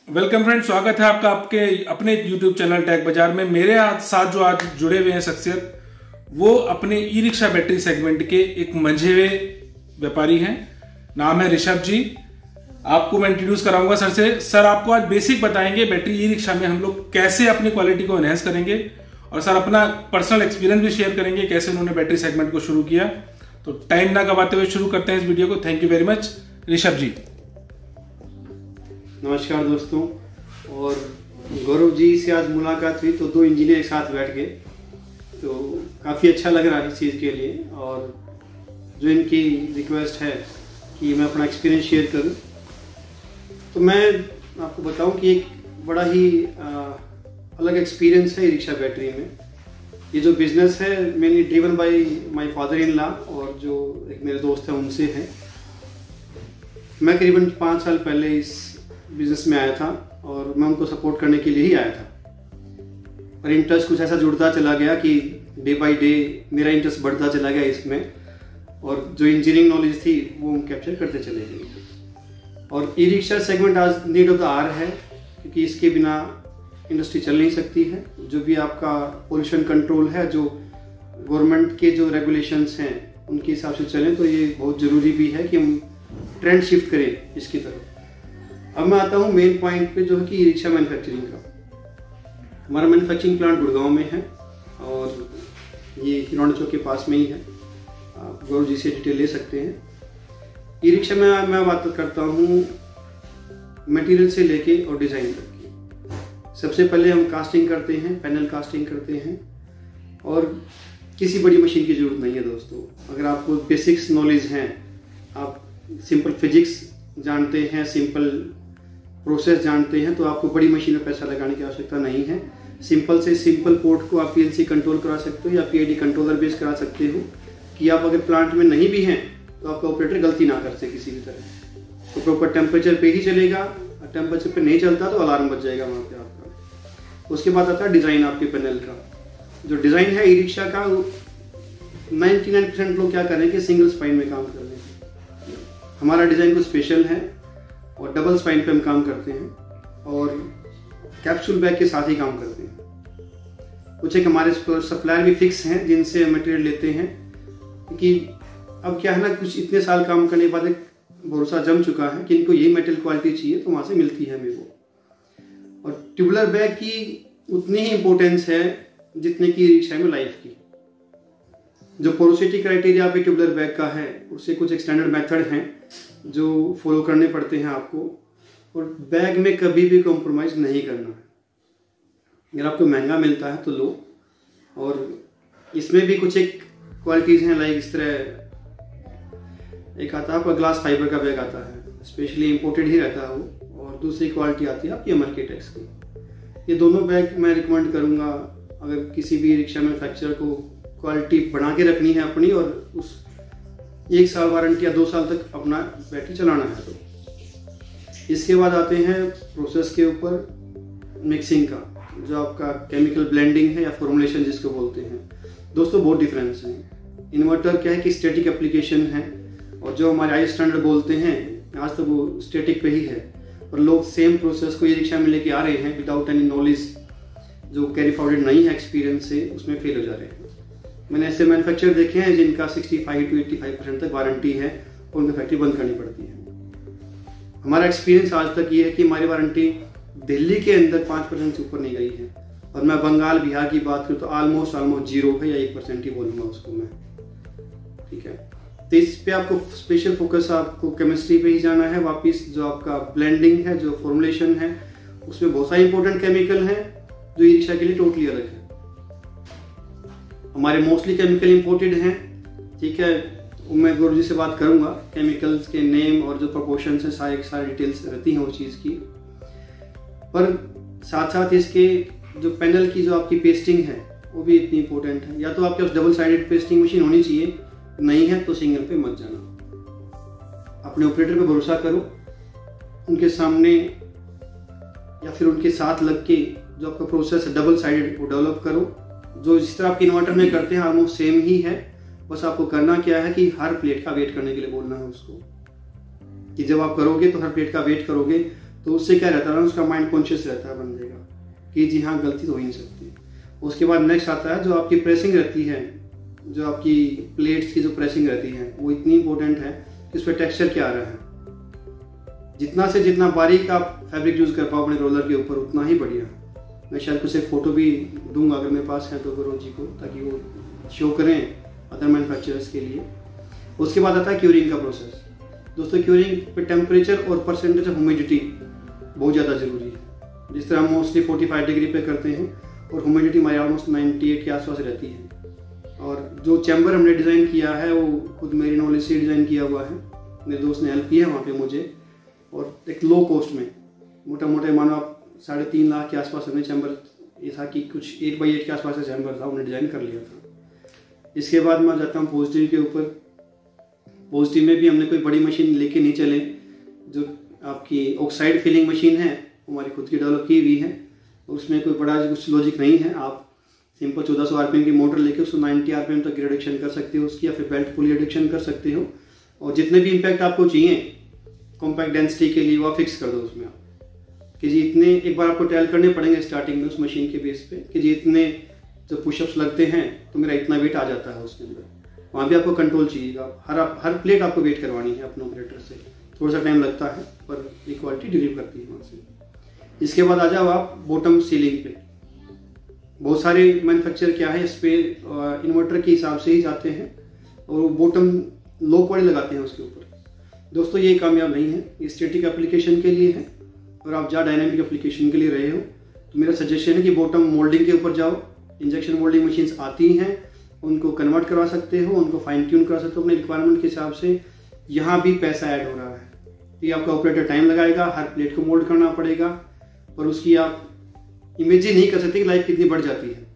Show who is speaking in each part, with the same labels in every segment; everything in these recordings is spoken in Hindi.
Speaker 1: वेलकम फ्रेंड, स्वागत है आपका आपके अपने YouTube चैनल टेक बाजार में। मेरे साथ जो आज जुड़े हुए हैं शख्सियत, वो अपने ई रिक्शा बैटरी सेगमेंट के एक मंझे हुए व्यापारी हैं। नाम है ऋषभ जी। आपको मैं इंट्रोड्यूस कराऊंगा सर से। सर आपको आज बेसिक बताएंगे बैटरी ई रिक्शा में हम लोग कैसे अपनी क्वालिटी को एनहेंस करेंगे, और सर अपना पर्सनल एक्सपीरियंस भी शेयर करेंगे कैसे उन्होंने बैटरी सेगमेंट को शुरू किया। तो टाइम ना गवाते हुए शुरू करते हैं इस वीडियो को। Thank you very much Rishabh ji.
Speaker 2: नमस्कार दोस्तों, और गौरव जी से आज मुलाकात हुई तो दो इंजीनियर एक साथ बैठ गए, तो काफ़ी अच्छा लग रहा है इस चीज़ के लिए। और जो इनकी रिक्वेस्ट है कि मैं अपना एक्सपीरियंस शेयर करूं, तो मैं आपको बताऊं कि एक बड़ा ही अलग एक्सपीरियंस है रिक्शा बैटरी में। ये जो बिज़नेस है mainly driven by my father in law, और जो एक मेरे दोस्त हैं उनसे है। मैं करीबन 5 साल पहले इस बिजनेस में आया था और मैं उनको सपोर्ट करने के लिए ही आया था, और इंटरेस्ट कुछ ऐसा जुड़ता चला गया कि डे बाय डे मेरा इंटरेस्ट बढ़ता चला गया इसमें, और जो इंजीनियरिंग नॉलेज थी वो हम कैप्चर करते चले गए। और ई रिक्शा सेगमेंट आज नीड ऑफ द आवर है, क्योंकि इसके बिना इंडस्ट्री चल नहीं सकती है। जो भी आपका पोल्यूशन कंट्रोल है, जो गवर्नमेंट के जो रेगुलेशंस हैं उनके हिसाब से चलें, तो ये बहुत ज़रूरी भी है कि हम ट्रेंड शिफ्ट करें इसकी तरफ। अब मैं आता हूँ मेन पॉइंट पे, जो है कि ई रिक्शा मैन्युफैक्चरिंग का। हमारा मैन्युफैक्चरिंग प्लांट गुड़गांव में है, और ये किरौना चौक के पास में ही है। आप गौरव जी से डिटेल ले सकते हैं। ई रिक्शा में मैं बात करता हूँ मटेरियल से लेके और डिज़ाइन तक की। सबसे पहले हम कास्टिंग करते हैं, पैनल कास्टिंग करते हैं, और किसी बड़ी मशीन की ज़रूरत नहीं है दोस्तों। अगर आपको बेसिक्स नॉलेज हैं, आप सिंपल फिजिक्स जानते हैं, सिंपल प्रोसेस जानते हैं, तो आपको बड़ी मशीन में पैसा लगाने की आवश्यकता नहीं है। सिंपल से सिंपल पोर्ट को आप पीएलसी कंट्रोल करा सकते हो या पीआईडी कंट्रोलर बेस करा सकते हो, कि आप अगर प्लांट में नहीं भी हैं तो आपका ऑपरेटर गलती ना कर सके किसी भी तरह। तो प्रॉपर टेम्परेचर पे ही चलेगा, टेम्परेचर पे नहीं चलता तो अलार्म बज जाएगा वहाँ पे आपका। उसके बाद आता है डिज़ाइन आपके पैनल का। जो डिज़ाइन है ई रिक्शा का, 99% लोग क्या कर रहे हैं कि सिंगल स्पाइन में काम कर रहे हैं। हमारा डिज़ाइन कुछ स्पेशल है, और डबल स्पाइन पे हम काम करते हैं, और कैप्सूल बैग के साथ ही काम करते हैं। कुछ एक हमारे सप्लायर भी फिक्स हैं जिनसे मटेरियल लेते हैं, क्योंकि अब क्या है ना, कुछ इतने साल काम करने के बाद एक भरोसा जम चुका है कि इनको यही मटेरियल क्वालिटी चाहिए, तो वहाँ से मिलती है हमें वो। और ट्यूबुलर बैग की उतनी ही इम्पोर्टेंस है जितने की रिक्शा में लाइफ की। जो पोरोसिटी क्राइटेरिया पे ट्यूबुलर बैग का है, उससे कुछ एक स्टैंडर्ड मेथड हैं जो फॉलो करने पड़ते हैं आपको, और बैग में कभी भी कॉम्प्रोमाइज़ नहीं करना है। अगर आपको महंगा मिलता है तो लो, और इसमें भी कुछ एक क्वालिटीज़ हैं, लाइक इस तरह एक आता है आपका ग्लास फाइबर का बैग आता है, स्पेशली इंपोर्टेड ही रहता है वो, और दूसरी क्वालिटी आती है आपकी अमरकेटेक्स की। ये दोनों बैग मैं रिकमेंड करूँगा अगर किसी भी रिक्शा मैन्युफैक्चरर को क्वालिटी बना के रखनी है अपनी, और उस 1 साल वारंटी या 2 साल तक अपना बैटरी चलाना है। तो इसके बाद आते हैं प्रोसेस के ऊपर, मिक्सिंग का, जो आपका केमिकल ब्लेंडिंग है या फॉर्मुलेशन जिसको बोलते हैं। दोस्तों बहुत डिफरेंस है। इन्वर्टर क्या है कि स्टैटिक एप्लीकेशन है, और जो हमारे आई स्टैंडर्ड बोलते हैं आज तो वो स्टैटिक पे ही है, और लोग सेम प्रोसेस को ये रिक्शा में लेके आ रहे हैं विदाउट एनी नॉलेज, जो कैरी फॉरवर्ड नहीं है एक्सपीरियंस से, उसमें फेल हो जा रहे हैं। मैंने ऐसे मैन्युफैक्चरर देखे हैं जिनका 65 to 85% तक वारंटी है, और उनकी फैक्ट्री बंद करनी पड़ती है। हमारा एक्सपीरियंस आज तक ये है कि हमारी वारंटी दिल्ली के अंदर 5% से ऊपर नहीं गई है, और मैं बंगाल बिहार की बात करूँ तो ऑलमोस्ट 0 है, या 1% ही बोलूँगा उसको मैं। ठीक है, तो इस पे आपको स्पेशल फोकस आपको केमिस्ट्री पे ही जाना है। वापिस जो आपका ब्लेंडिंग है, जो फॉर्मुलेशन है, उसमें बहुत सारे इंपॉर्टेंट केमिकल हैं जो ई रिक्शा के लिए टोटली अलग है। हमारे मोस्टली केमिकल इंपोर्टेड हैं, ठीक है। मैं गौरव जी से बात करूंगा, केमिकल्स के नेम और जो प्रोपोर्शंस हैं, सारी डिटेल्स रहती हैं उस चीज़ की। पर साथ साथ इसके जो पैनल की जो आपकी पेस्टिंग है वो भी इतनी इंपॉर्टेंट है। या तो आपके पास डबल साइडेड पेस्टिंग मशीन होनी चाहिए, नहीं है तो सिंगल पे मत जाना। अपने ऑपरेटर पे भरोसा करो, उनके सामने या फिर उनके साथ लग के जो आपका प्रोसेस है डबल साइडेड वो डेवलप करो। जो जिस तरह आपके इन्वर्टर में करते हैं ऑलमोस्ट सेम ही है, बस आपको करना क्या है कि हर प्लेट का वेट करने के लिए बोलना है उसको, कि जब आप करोगे तो हर प्लेट का वेट करोगे, तो उससे क्या रहता है ना, उसका माइंड कॉन्शियस रहता है बंदे का कि जी हाँ गलती तो हो ही नहीं सकती। उसके बाद नेक्स्ट आता है जो आपकी प्रेसिंग रहती है, जो आपकी प्लेट्स की जो प्रेसिंग रहती है वो इतनी इंपॉर्टेंट है कि उस पर टेक्सचर क्या आ रहा है। जितना से जितना बारीक आप फैब्रिक यूज़ कर पाओ अपने रोलर के ऊपर उतना ही बढ़िया। मैं शायद कुछ एक फ़ोटो भी दूंगा अगर मेरे पास है तो गुरु जी को, ताकि वो शो करें अदर मैन्युफैक्चरर्स के लिए। उसके बाद आता है क्यूरिंग का प्रोसेस। दोस्तों क्यूरिंग पे टेम्परेचर और परसेंटेज ऑफ ह्यूमिडिटी बहुत ज़्यादा ज़रूरी है। जिस तरह हम मोस्टली 45 डिग्री पे करते हैं और ह्यूमिडिटी हमारी ऑलमोस्ट 98 के आसपास रहती है। और जो चैम्बर हमने डिज़ाइन किया है वो खुद मेरी नॉलेज से डिज़ाइन किया हुआ है, मेरे दोस्त ने हेल्प की है वहाँ पे मुझे, और एक लो कॉस्ट में मोटा मोटा मानो आप 3.5 लाख के आसपास हमने चैम्बर, ये था कि कुछ 8x8 के आसपास का चैम्बर था, हमने डिज़ाइन कर लिया था। इसके बाद मैं जाता हूँ पॉजिटिव के ऊपर। पॉजिटिव में भी हमने कोई बड़ी मशीन लेके नहीं चले, जो आपकी ऑक्साइड फिलिंग मशीन है हमारी खुद की डेवलप की हुई है, उसमें कोई बड़ा कुछ लॉजिक नहीं है। आप सिंपल 1400 आरपीएम की मोटर लेके उसको 90 आरपीएम तक रिडक्शन कर सकते हो उसकी, या फिर बेल्ट पुली रिडक्शन कर सकते हो, और जितने भी इम्पैक्ट आपको चाहिए कॉम्पैक्ट डेंसिटी के लिए वो फिक्स कर दो उसमें आप, कि जी इतने एक बार आपको ट्रायल करने पड़ेंगे स्टार्टिंग में उस मशीन के बेस पे कि जी इतने जो पुशअप्स लगते हैं तो मेरा इतना वेट आ जाता है उसके अंदर। वहाँ भी आपको कंट्रोल चाहिएगा, हर प्लेट आपको वेट करवानी है अपने ऑपरेटर से, थोड़ा सा टाइम लगता है पर ये क्वालिटी डिलीवर करती है वहाँ से। इसके बाद आ जाओ आप बॉटम सीलिंग पे। बहुत सारे मैन्युफैक्चर क्या है इस पे इन्वर्टर के हिसाब से ही जाते हैं और वो बॉटम लो क्वालिटी लगाते हैं उसके ऊपर। दोस्तों ये कामयाब नहीं है, ये स्टैटिक एप्लीकेशन के लिए है, और आप जहाँ डायनामिक एप्लीकेशन के लिए रहे हो तो मेरा सजेशन है कि बॉटम मोल्डिंग के ऊपर जाओ। इंजेक्शन मोल्डिंग मशीन्स आती हैं, उनको कन्वर्ट करवा सकते हो, उनको फाइन ट्यून करा सकते हो अपने रिक्वायरमेंट के हिसाब से। यहाँ भी पैसा ऐड हो रहा है, ये आपका ऑपरेटर टाइम लगाएगा, हर प्लेट को मोल्ड करना पड़ेगा, और उसकी आप इमेजिन नहीं कर सकते कि लाइफ कितनी बढ़ जाती है।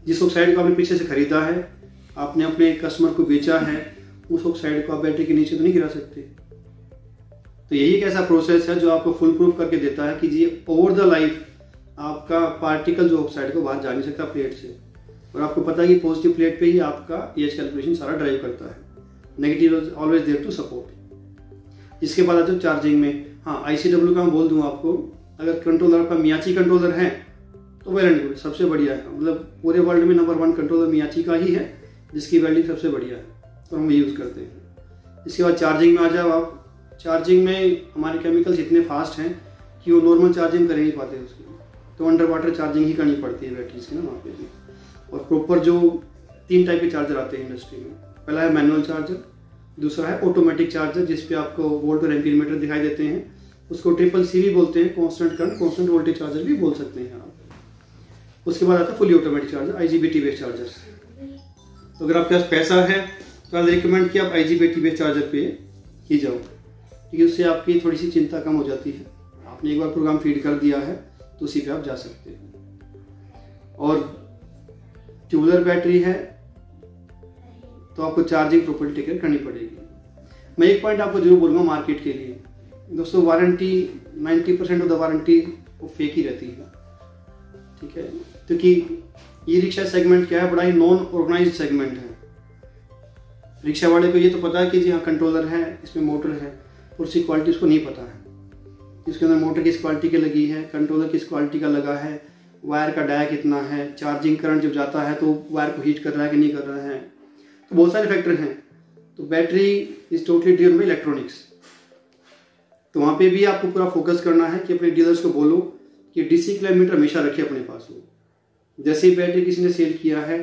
Speaker 2: जिस ऑक्साइड को आपने पीछे से खरीदा है, आपने अपने कस्टमर को बेचा है, उस ऑक्साइड को आप बैटरी के नीचे तो नहीं गिरा सकते। तो यही एक ऐसा प्रोसेस है जो आपको फुल प्रूफ करके देता है कि जी ओवर द लाइफ आपका पार्टिकल जो ऑक्साइड को बाहर जा नहीं सकता प्लेट से, और आपको पता है कि पॉजिटिव प्लेट पे ही आपका एज कैलकुलेशन सारा ड्राइव करता है, negative is always there to support. इसके बाद आते हो चार्जिंग में। हाँ, ICW का मैं बोल दूं आपको, अगर कंट्रोलर आपका मियाची कंट्रोलर है तो वेल एंड गुड, सबसे बढ़िया है। मतलब पूरे वर्ल्ड में नंबर 1 कंट्रोलर मियाची का ही है, जिसकी वेल्डिंग सबसे बढ़िया है और हम यूज़ करते हैं। इसके बाद चार्जिंग में आ जाओ आप। चार्जिंग में हमारे केमिकल्स इतने फास्ट हैं कि वो नॉर्मल चार्जिंग कर नहीं पाते उसकी, तो अंडर वाटर चार्जिंग ही करनी पड़ती है बैटरीज की ना वहाँ पे भी। और प्रॉपर जो 3 टाइप के चार्जर आते हैं इंडस्ट्री में, पहला है मैनुअल चार्जर, दूसरा है ऑटोमेटिक चार्जर जिसपे आपको वोल्ट और एम्पीयर मीटर दिखाई देते हैं, उसको CCC भी बोलते हैं, constant current constant voltage charger भी बोल सकते हैं आप। उसके बाद आता है fully automatic charger, IGBT based chargers. तो अगर आपके पास पैसा है तो आई रिकमेंड कि आप IGBT बेस्ड चार्जर पे ही जाओ, क्योंकि उससे आपकी थोड़ी सी चिंता कम हो जाती है। आपने एक बार प्रोग्राम फीड कर दिया है तो उसी पे आप जा सकते हैं। और ट्यूबुलर बैटरी है तो आपको चार्जिंग प्रॉपर्ली टेक केयर करनी पड़ेगी। मैं एक पॉइंट आपको जरूर बोलूँगा मार्केट के लिए, दोस्तों वारंटी 90% ऑफ द वारंटी वो फेक ही रहती है, ठीक है, क्योंकि ई रिक्शा सेगमेंट क्या है, बड़ा ही नॉन ऑर्गेनाइज्ड सेगमेंट है। रिक्शा वाले को ये तो पता है कि जी हाँ कंट्रोलर है, इसमें मोटर है, और उसकी क्वालिटी उसको नहीं पता है। इसके अंदर मोटर किस क्वालिटी की लगी है, कंट्रोलर किस क्वालिटी का लगा है, वायर का डाया कितना है, चार्जिंग करंट जब जाता है तो वायर को हीट कर रहा है कि नहीं कर रहा है, तो बहुत सारे फैक्टर हैं। तो battery is totally driven by electronics. तो वहाँ पे भी आपको पूरा फोकस करना है कि अपने डीलर्स को बोलो कि DC किलोमीटर हमेशा रखे अपने पास हो। जैसे ही बैटरी किसी ने सेल किया है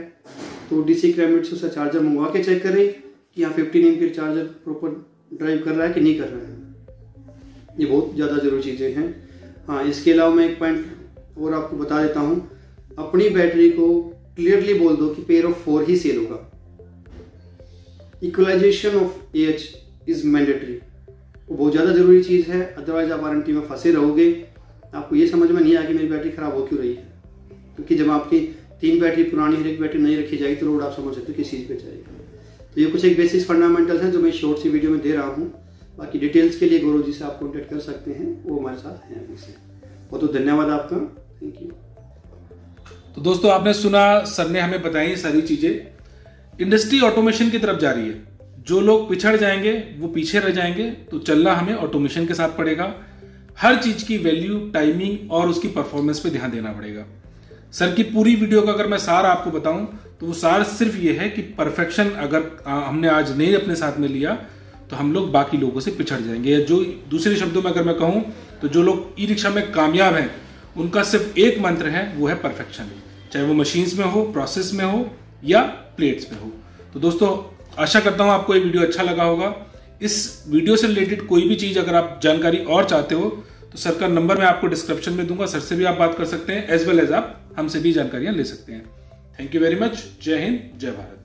Speaker 2: तो DC किलोमीटर से उसका चार्जर मंगवा के चेक करें कि यहाँ 15 एम्पीयर चार्जर प्रॉपर ड्राइव कर रहा है कि नहीं कर रहा है। ये बहुत ज़्यादा जरूरी चीज़ें हैं। हाँ, इसके अलावा मैं एक पॉइंट और आपको बता देता हूँ, अपनी बैटरी को क्लियरली बोल दो कि पेयर ऑफ 4 ही सेल होगा। Equalization of AH is mandatory, वो बहुत ज़्यादा ज़रूरी चीज़ है, अदरवाइज आप वारंटी में फंसे रहोगे। आपको ये समझ में नहीं आया कि मेरी बैटरी ख़राब हो क्यों रही है, क्योंकि जब आपकी 3 बैटरी पुरानी है, एक बैटरी नहीं रखी जाएगी तो रोड आप समझ सकते हो किस चीज़ पे जाएगा। तो ये कुछ एक बेसिक फंडामेंटल्स हैं जो मैं शॉर्ट सी वीडियो में दे रहा हूँ। बाकी डिटेल्स के लिए गुरु जी से आप कॉन्टेक्ट कर सकते हैं, वो हमारे साथ हैं अभी से। बहुत धन्यवाद आपका, थैंक यू।
Speaker 1: तो दोस्तों आपने सुना, सर ने हमें बताई सारी चीजें। इंडस्ट्री ऑटोमेशन की तरफ जा रही है, जो लोग पिछड़ जाएंगे वो पीछे रह जाएंगे, तो चलना हमें ऑटोमेशन के साथ पड़ेगा। हर चीज की वैल्यू, टाइमिंग और उसकी परफॉर्मेंस पे ध्यान देना पड़ेगा। सर की पूरी वीडियो का अगर मैं सार आपको बताऊं तो वो सार सिर्फ ये है कि परफेक्शन अगर हमने आज नहीं अपने साथ में लिया तो हम लोग बाकी लोगों से पिछड़ जाएंगे। जो दूसरे शब्दों में अगर मैं कहूं तो जो लोग ई रिक्शा में कामयाब हैं उनका सिर्फ एक मंत्र है, वो है परफेक्शन, चाहे वो मशीन्स में हो, प्रोसेस में हो या प्लेट्स में हो। तो दोस्तों आशा करता हूं आपको ये वीडियो अच्छा लगा होगा। इस वीडियो से रिलेटेड कोई भी चीज अगर आप जानकारी और चाहते हो तो सर का नंबर मैं आपको डिस्क्रिप्शन में दूंगा, सर से भी आप बात कर सकते हैं, एज वेल एज आप हमसे भी जानकारियां ले सकते हैं। Thank you very much. जय हिंद, जय भारत।